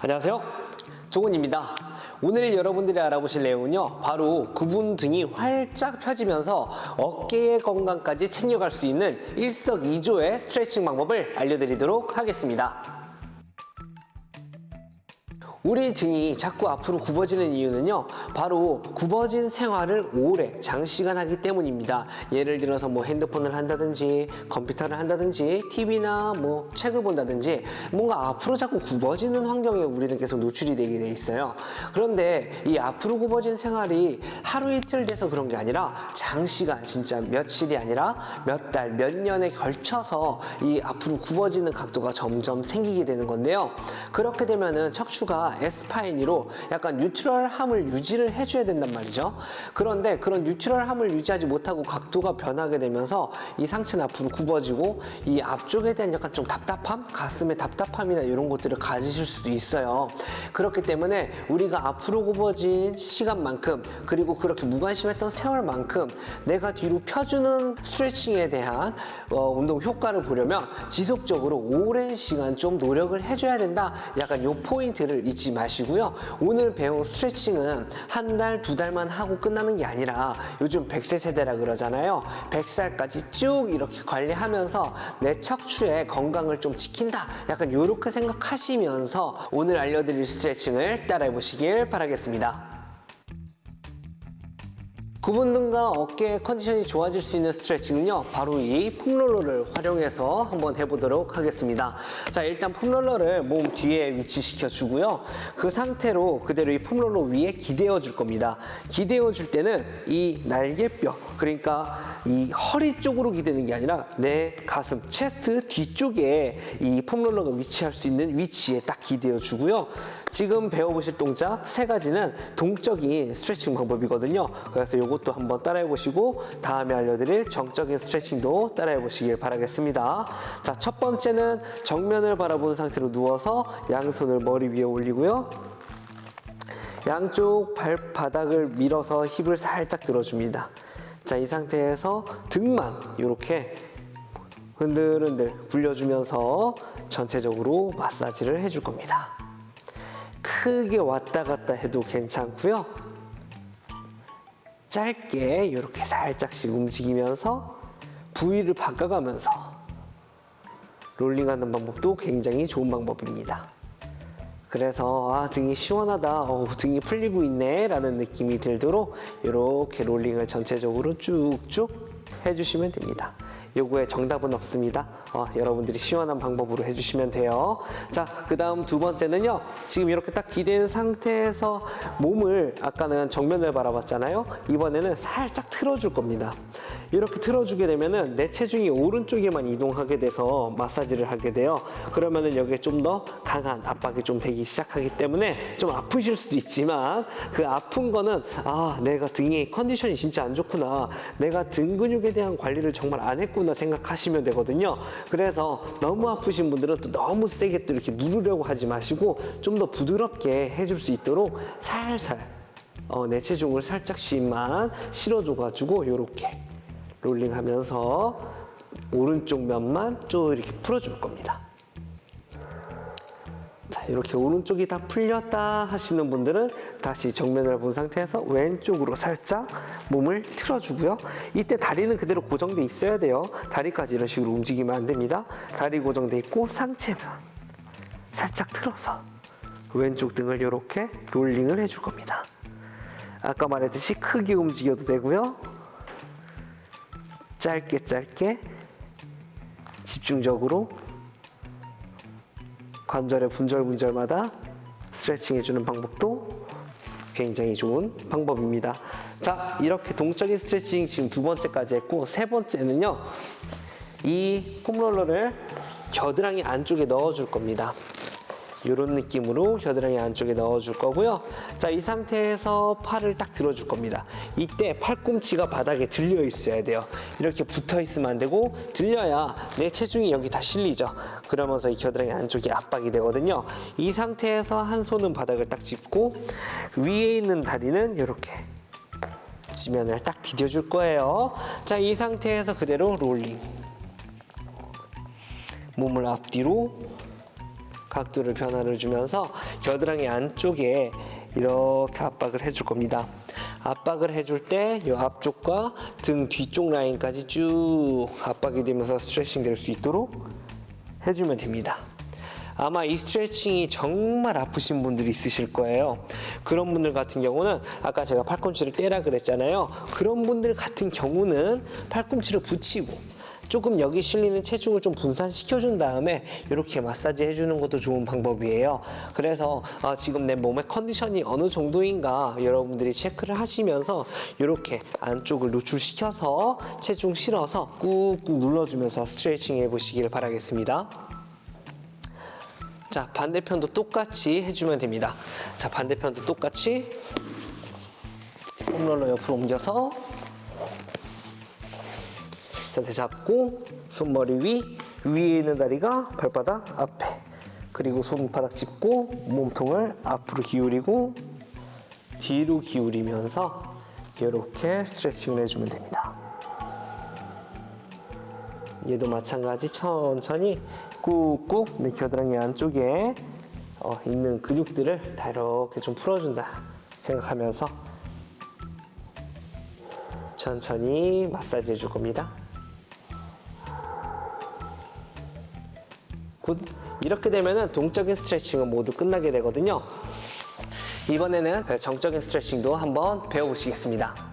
안녕하세요, 종훈입니다. 오늘 여러분들이 알아보실 내용은요, 바로 구분 등이 활짝 펴지면서 어깨의 건강까지 챙겨갈 수 있는 일석이조의 스트레칭 방법을 알려드리도록 하겠습니다. 우리 등이 자꾸 앞으로 굽어지는 이유는요, 바로 굽어진 생활을 오래 장시간 하기 때문입니다. 예를 들어서 핸드폰을 한다든지 컴퓨터를 한다든지 TV나 책을 본다든지 뭔가 앞으로 자꾸 굽어지는 환경에 우리는 계속 노출이 되게 돼 있어요. 그런데 이 앞으로 굽어진 생활이 하루 이틀 돼서 그런 게 아니라 장시간, 진짜 며칠이 아니라 몇 달, 몇 년에 걸쳐서 이 앞으로 굽어지는 각도가 점점 생기게 되는 건데요. 그렇게 되면은 척추가 S파인으로 약간 뉴트럴함을 유지를 해줘야 된단 말이죠. 그런데 그런 뉴트럴함을 유지하지 못하고 각도가 변하게 되면서 이 상체는 앞으로 굽어지고 이 앞쪽에 대한 약간 좀 답답함, 가슴의 답답함이나 이런 것들을 가지실 수도 있어요. 그렇기 때문에 우리가 앞으로 굽어진 시간만큼, 그리고 그렇게 무관심했던 세월만큼 내가 뒤로 펴주는 스트레칭에 대한 운동 효과를 보려면 지속적으로 오랜 시간 좀 노력을 해줘야 된다. 약간 요 포인트를 잊지 마시고요. 오늘 배운 스트레칭은 한 달, 두 달만 하고 끝나는 게 아니라 요즘 100세 세대라 그러잖아요. 100살까지 쭉 이렇게 관리하면서 내 척추의 건강을 좀 지킨다. 약간 이렇게 생각하시면서 오늘 알려드릴 스트레칭을 따라해 보시길 바라겠습니다. 구분 등과 어깨의 컨디션이 좋아질 수 있는 스트레칭은요, 바로 이 폼롤러를 활용해서 한번 해보도록 하겠습니다. 자, 일단 폼롤러를 몸 뒤에 위치시켜 주고요. 그 상태로 그대로 이 폼롤러 위에 기대어 줄 겁니다. 기대어 줄 때는 이 날개뼈, 그러니까 이 허리 쪽으로 기대는 게 아니라 내 가슴, 체스트 뒤쪽에 이 폼롤러가 위치할 수 있는 위치에 딱 기대어 주고요. 지금 배워보실 동작 세 가지는 동적인 스트레칭 방법이거든요. 그래서 이것도 한번 따라해 보시고 다음에 알려드릴 정적인 스트레칭도 따라해 보시길 바라겠습니다. 자, 첫 번째는 정면을 바라본 상태로 누워서 양손을 머리 위에 올리고요. 양쪽 발바닥을 밀어서 힙을 살짝 들어줍니다. 자, 이 상태에서 등만 이렇게 흔들흔들 굴려주면서 전체적으로 마사지를 해줄 겁니다. 크게 왔다 갔다 해도 괜찮고요. 짧게 이렇게 살짝씩 움직이면서 부위를 바꿔가면서 롤링하는 방법도 굉장히 좋은 방법입니다. 그래서 등이 시원하다, 등이 풀리고 있네 라는 느낌이 들도록 이렇게 롤링을 전체적으로 쭉쭉 해주시면 됩니다. 요거에 정답은 없습니다. 여러분들이 시원한 방법으로 해주시면 돼요. 자, 그 다음 두 번째는요, 지금 이렇게 딱 기댄 상태에서 몸을, 아까는 정면을 바라봤잖아요. 이번에는 살짝 틀어줄 겁니다. 이렇게 틀어주게 되면은 내 체중이 오른쪽에만 이동하게 돼서 마사지를 하게 돼요. 그러면은 여기에 좀 더 강한 압박이 좀 되기 시작하기 때문에 좀 아프실 수도 있지만, 그 아픈 거는 내가 등의 컨디션이 진짜 안 좋구나, 내가 등 근육에 대한 관리를 정말 안 했구나 생각하시면 되거든요. 그래서 너무 아프신 분들은 또 너무 세게 또 이렇게 누르려고 하지 마시고 좀 더 부드럽게 해줄 수 있도록 살살 내 체중을 살짝씩만 실어줘가지고 이렇게 롤링하면서 오른쪽 면만 쭉 이렇게 풀어줄 겁니다. 자, 이렇게 오른쪽이 다 풀렸다 하시는 분들은 다시 정면을 본 상태에서 왼쪽으로 살짝 몸을 틀어주고요. 이때 다리는 그대로 고정돼 있어야 돼요. 다리까지 이런 식으로 움직이면 안 됩니다. 다리 고정돼 있고 상체면 살짝 틀어서 왼쪽 등을 이렇게 롤링을 해줄 겁니다. 아까 말했듯이 크게 움직여도 되고요. 짧게 집중적으로 관절의 분절마다 스트레칭 해주는 방법도 굉장히 좋은 방법입니다. 자, 이렇게 동적인 스트레칭 지금 두 번째까지 했고, 세 번째는요, 이 폼롤러를 겨드랑이 안쪽에 넣어줄 겁니다. 이런 느낌으로 겨드랑이 안쪽에 넣어줄 거고요. 자, 이 상태에서 팔을 딱 들어줄 겁니다. 이때 팔꿈치가 바닥에 들려 있어야 돼요. 이렇게 붙어 있으면 안 되고 들려야 내 체중이 여기 다 실리죠. 그러면서 이 겨드랑이 안쪽이 압박이 되거든요. 이 상태에서 한 손은 바닥을 딱 짚고 위에 있는 다리는 이렇게 지면을 딱 디뎌줄 거예요. 자, 이 상태에서 그대로 롤링. 몸을 앞뒤로 각도를 변화를 주면서 겨드랑이 안쪽에 이렇게 압박을 해줄 겁니다. 압박을 해줄 때 이 앞쪽과 등 뒤쪽 라인까지 쭉 압박이 되면서 스트레칭 될 수 있도록 해주면 됩니다. 아마 이 스트레칭이 정말 아프신 분들이 있으실 거예요. 그런 분들 같은 경우는 아까 제가 팔꿈치를 떼라 그랬잖아요. 그런 분들 같은 경우는 팔꿈치를 붙이고 조금 여기 실리는 체중을 좀 분산시켜준 다음에 이렇게 마사지 해주는 것도 좋은 방법이에요. 그래서 지금 내 몸의 컨디션이 어느 정도인가 여러분들이 체크를 하시면서 이렇게 안쪽을 노출시켜서 체중 실어서 꾹꾹 눌러주면서 스트레칭 해보시길 바라겠습니다. 자, 반대편도 똑같이 해주면 됩니다. 자, 반대편도 똑같이 폼롤러 옆으로 옮겨서 자세 잡고 손머리 위에 있는 다리가 발바닥 앞에, 그리고 손바닥 짚고 몸통을 앞으로 기울이고 뒤로 기울이면서 이렇게 스트레칭을 해주면 됩니다. 얘도 마찬가지 천천히 꾹꾹 내 겨드랑이 안쪽에 있는 근육들을 다 이렇게 좀 풀어준다 생각하면서 천천히 마사지 해줄 겁니다. 곧 이렇게 되면은 동적인 스트레칭은 모두 끝나게 되거든요. 이번에는 정적인 스트레칭도 한번 배워보시겠습니다.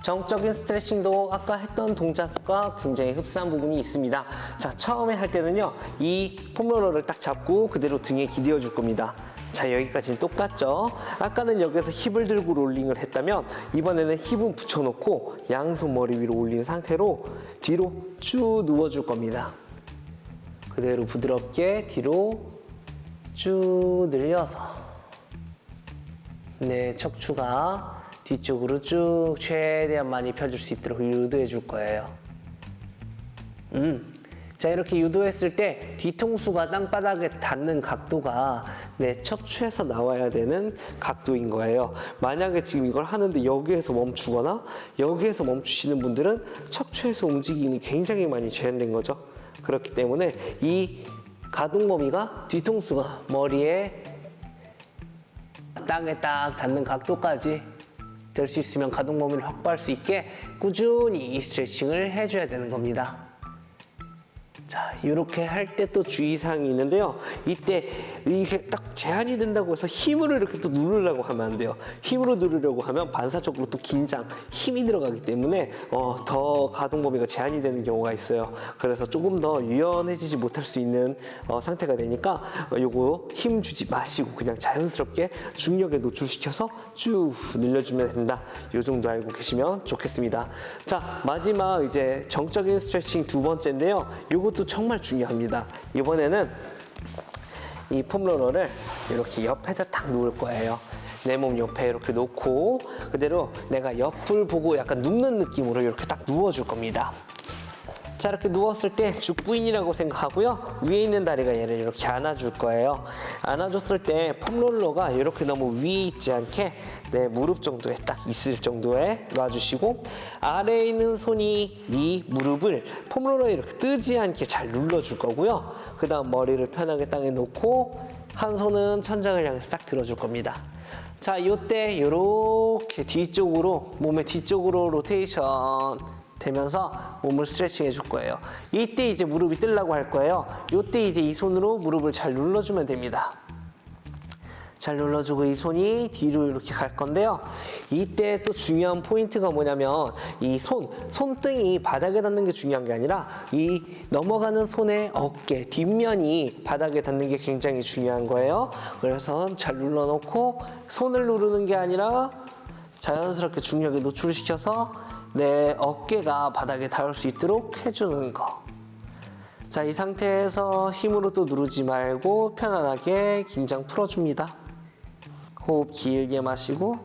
정적인 스트레칭도 아까 했던 동작과 굉장히 흡사한 부분이 있습니다. 자, 처음에 할 때는요, 이 폼롤러를 딱 잡고 그대로 등에 기대어 줄 겁니다. 자, 여기까지는 똑같죠? 아까는 여기서 힙을 들고 롤링을 했다면 이번에는 힙은 붙여놓고 양손 머리 위로 올린 상태로 뒤로 쭉 누워줄 겁니다. 그대로 부드럽게 뒤로 쭉 늘려서 내 척추가 뒤쪽으로 쭉 최대한 많이 펴줄 수 있도록 유도해 줄 거예요. 자, 이렇게 유도했을 때 뒤통수가 땅바닥에 닿는 각도가 내 척추에서 나와야 되는 각도인 거예요. 만약에 지금 이걸 하는데 여기에서 멈추거나 여기에서 멈추시는 분들은 척추에서 움직임이 굉장히 많이 제한된 거죠. 그렇기 때문에 이 가동 범위가 뒤통수가 머리에 땅에 딱 닿는 각도까지 될 수 있으면 가동 범위를 확보할 수 있게 꾸준히 이 스트레칭을 해줘야 되는 겁니다. 자, 이렇게 할 때 또 주의사항이 있는데요. 이때 이게 딱 제한이 된다고 해서 힘으로 이렇게 또 누르려고 하면 안 돼요. 힘으로 누르려고 하면 반사적으로 또 긴장, 힘이 들어가기 때문에 더 가동 범위가 제한이 되는 경우가 있어요. 그래서 조금 더 유연해지지 못할 수 있는 상태가 되니까 요거 힘 주지 마시고 그냥 자연스럽게 중력에 노출시켜서 쭉 늘려주면 된다. 요 정도 알고 계시면 좋겠습니다. 자, 마지막 이제 정적인 스트레칭 두 번째인데요. 요것도 정말 중요합니다. 이번에는 이 폼롤러를 이렇게 옆에다 딱 놓을 거예요. 내 몸 옆에 이렇게 놓고 그대로 내가 옆을 보고 약간 눕는 느낌으로 이렇게 딱 누워줄 겁니다. 자, 이렇게 누웠을 때 죽부인이라고 생각하고요. 위에 있는 다리가 얘를 이렇게 안아줄 거예요. 안아줬을 때 폼롤러가 이렇게 너무 위에 있지 않게 내 무릎 정도에 딱 있을 정도에 놔주시고 아래에 있는 손이 이 무릎을 폼롤러에 이렇게 뜨지 않게 잘 눌러줄 거고요. 그 다음 머리를 편하게 땅에 놓고 한 손은 천장을 향해서 딱 들어줄 겁니다. 자, 이때 이렇게 뒤쪽으로 몸의 뒤쪽으로 로테이션 되면서 몸을 스트레칭 해줄 거예요. 이때 이제 무릎이 뜨려고 할 거예요. 이때 이제 이 손으로 무릎을 잘 눌러주면 됩니다. 잘 눌러주고 이 손이 뒤로 이렇게 갈 건데요. 이때 또 중요한 포인트가 뭐냐면 이 손등이 바닥에 닿는 게 중요한 게 아니라 이 넘어가는 손의 어깨, 뒷면이 바닥에 닿는 게 굉장히 중요한 거예요. 그래서 잘 눌러놓고 손을 누르는 게 아니라 자연스럽게 중력에 노출시켜서 내 어깨가 바닥에 닿을 수 있도록 해주는 거. 자, 이 상태에서 힘으로 또 누르지 말고 편안하게 긴장 풀어줍니다. 호흡 길게 마시고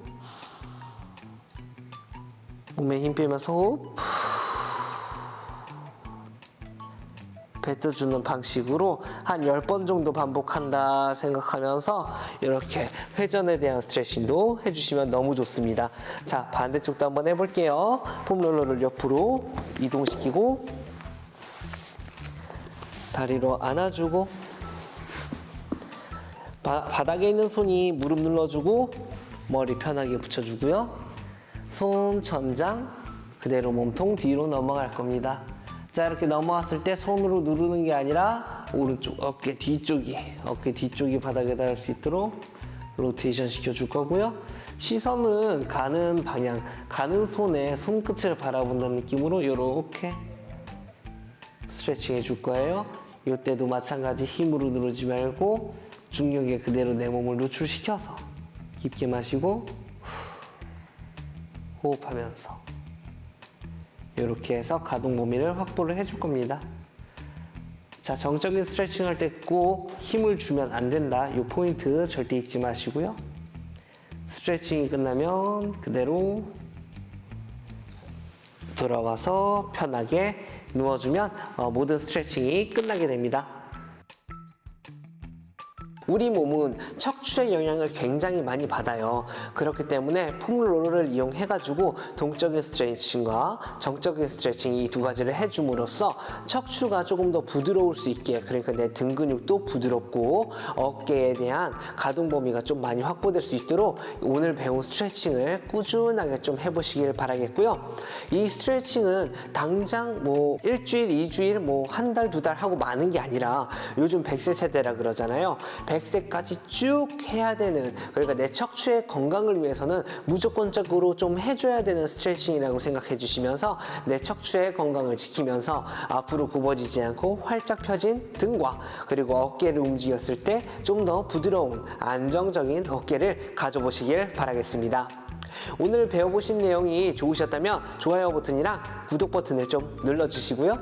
몸에 힘 빼면서 호흡 뱉어주는 방식으로 한 10번 정도 반복한다 생각하면서 이렇게 회전에 대한 스트레칭도 해주시면 너무 좋습니다. 자, 반대쪽도 한번 해볼게요. 폼롤러를 옆으로 이동시키고 다리로 안아주고 바닥에 있는 손이 무릎 눌러주고 머리 편하게 붙여주고요. 손 천장 그대로 몸통 뒤로 넘어갈 겁니다. 자, 이렇게 넘어갔을 때 손으로 누르는 게 아니라 오른쪽 어깨 뒤쪽이 바닥에 닿을 수 있도록 로테이션 시켜줄 거고요. 시선은 가는 방향, 가는 손에 손끝을 바라본다는 느낌으로 이렇게 스트레칭 해줄 거예요. 이때도 마찬가지 힘으로 누르지 말고 중력에 그대로 내 몸을 노출시켜서 깊게 마시고 호흡하면서 이렇게 해서 가동 범위를 확보를 해줄 겁니다. 자, 정적인 스트레칭 할 때 꼭 힘을 주면 안 된다. 이 포인트 절대 잊지 마시고요. 스트레칭이 끝나면 그대로 돌아와서 편하게 누워주면 모든 스트레칭이 끝나게 됩니다. 우리 몸은 척추의 영향을 굉장히 많이 받아요. 그렇기 때문에 폼롤러를 이용해가지고 동적인 스트레칭과 정적인 스트레칭 이 두 가지를 해줌으로써 척추가 조금 더 부드러울 수 있게, 그러니까 내 등 근육도 부드럽고 어깨에 대한 가동 범위가 좀 많이 확보될 수 있도록 오늘 배운 스트레칭을 꾸준하게 좀 해보시길 바라겠고요. 이 스트레칭은 당장 뭐 일주일, 2주일, 뭐 한 달, 2달 하고 마는 게 아니라 요즘 100세 세대라 그러잖아요. 100세까지 쭉 해야 되는, 그러니까 내 척추의 건강을 위해서는 무조건적으로 좀 해줘야 되는 스트레칭이라고 생각해 주시면서 내 척추의 건강을 지키면서 앞으로 굽어지지 않고 활짝 펴진 등과 그리고 어깨를 움직였을 때 좀 더 부드러운 안정적인 어깨를 가져보시길 바라겠습니다. 오늘 배워보신 내용이 좋으셨다면 좋아요 버튼이랑 구독 버튼을 좀 눌러주시고요.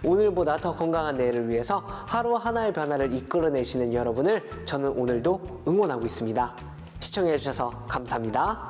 오늘보다 더 건강한 내일을 위해서 하루 하나의 변화를 이끌어내시는 여러분을 저는 오늘도 응원하고 있습니다. 시청해주셔서 감사합니다.